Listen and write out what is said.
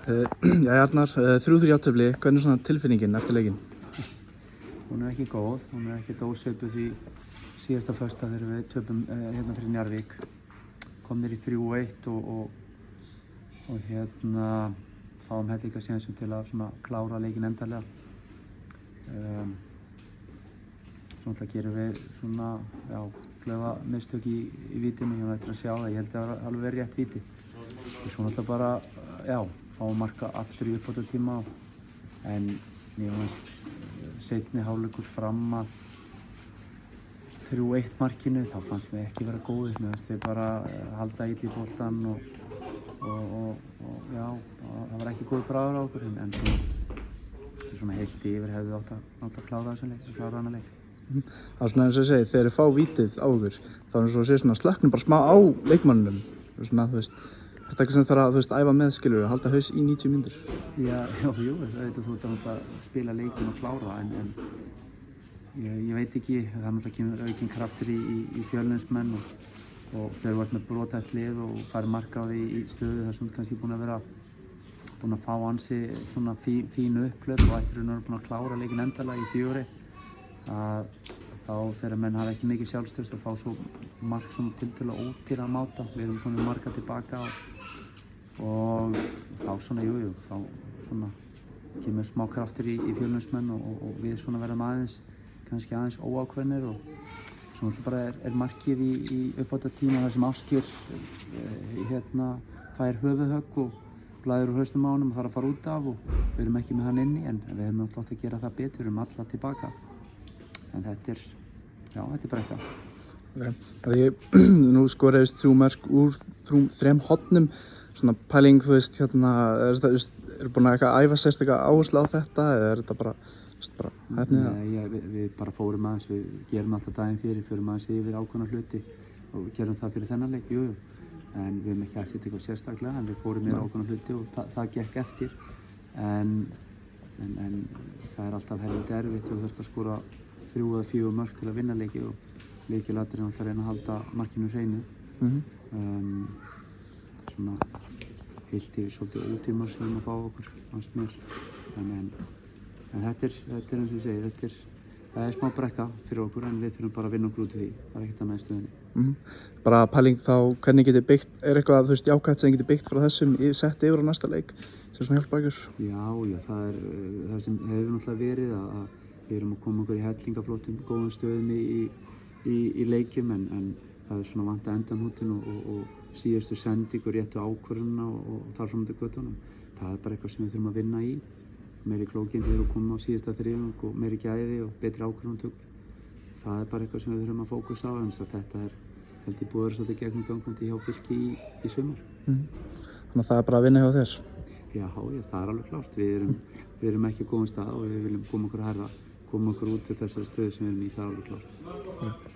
Já, Arnar, 3-3 jafntefli, hvernig er svona tilfinningin eftir leikinn? Hún ekki góð, hún ekkert ósvipuð því síðasta föstudag þegar við töpum hérna fyrir Njarðvík. Komnir í 3-1 og hérna fáum hellinga sénsum til að svona klára leikinn endanlega. Svo náttúrulega gerum við svona, klaufa mistök í vítinu, ég var eftir að sjá það, ég held að það var alveg rétt víti. Og svo náttúrulega bara, fáum marka aftur í uppbótartíma en mér fannst seinni hálfleikur fram að 3-1 markinu, þá fannst mér ekki vera góðir. Mér fannst við bara halda illa í boltann og það var ekki góð bragur á okkur en svona heilt yfir hefði átt að klára þessum leik, klára annan leik. Það er svona eins og ég segi, þegar þið fá vítið á ykkur, þá er eins og að segja svona slöknum bara smá á leikmannunum. Svona, þú veist, þetta er eitthvað sem þarf að æfa með, skilur, að halda haus í 90 mínútur. Já, jú, þú ert að spila leikinn og klára en ég veit ekki, það er náttúrulega kemur aukinn kraftur í Fjölnismenn og þau eru með brotætt lið og fær marka á því í stöðu þar sem þú kannski búin að fá ansi svona fínu upplöp og ættir búin að klára leikinn endanlega í 4. Þá þegar menn hafa ekki mikið sjálfstraust og fá svo mark svona tiltölulega ódýra máta. Við erum komið marka tilbaka og þá svona, þá svona kemur smá kraftur í Fjölnismenn og við svona verðum kannski aðeins óákveðnir og svo náttúrulega bara markið í uppbótartíma þar sem Ásgeir fær höfuðhögg og blæður úr hausnum á honum og þarf að fara út af og við erum ekki með hann inni en við hefum náttúrulega átt að gera það betur, við erum alla tilbaka. En þetta er bara eitthvað. Okay. Nú skoraðist 3 mörk úr 3 hornum, svona pæling, þú veist, er búin að æfa sérstaklega áherslu á þetta eða er þetta bara hefnið? Nei, við bara fórum aðeins, við gerum alltaf daginn förum aðeins yfir ákveðna hluti og við gerum það fyrir þennan leik, jú. En við hefum ekki eftir eitthvað sérstaklega, en við fórum yfir ákveðna hluti og það gekk eftir. En það er alltaf helviti erfitt og þú þarft að skora 3 eða 4 mörk til að vinna leiki og leikilatriðin alltaf reyna að halda markinu hreinu. Svona heilt yfir svolítið ótímar sem við erum að fá okkur, fannst mér. En þetta er eins og ég segi, það er smá brekka fyrir okkur en við þurfum bara að vinna okkur út í því, það er ekkert annað í stöðunni. Bara pæling þá, hvernig getið byggt, er eitthvað þú veist jákvætt sem getið byggt frá þessum sett yfir á næsta leik sem svona hjálpar ykkur? Já, það er það sem hefur náttúrulega verið að við erum að koma okkur í hellingaflottum góðum stöðum í leikjum en það er svona vant að endanútin og síðustu sendingu réttu ákvörðunina og þar fram til göttunum. Það er bara eitthvað sem við þurfum að vinna í. Meiri klókinn þegar við komum á síðasta þriðjung og meiri gæði og betri ákvörðunartökur. Það er bara eitthvað sem við þurfum að fókusa á en þetta er held ég búið að vera svolítið gegnum gangandi hjá Fylki í sumar. Þannig að það er bara að vinna hjá þér? Já, það er alveg klárt. Við erum ekki á góðum stað og við viljum koma okkur hærra, koma okkur út úr þessari stöðu sem við erum í, það er alveg klárt.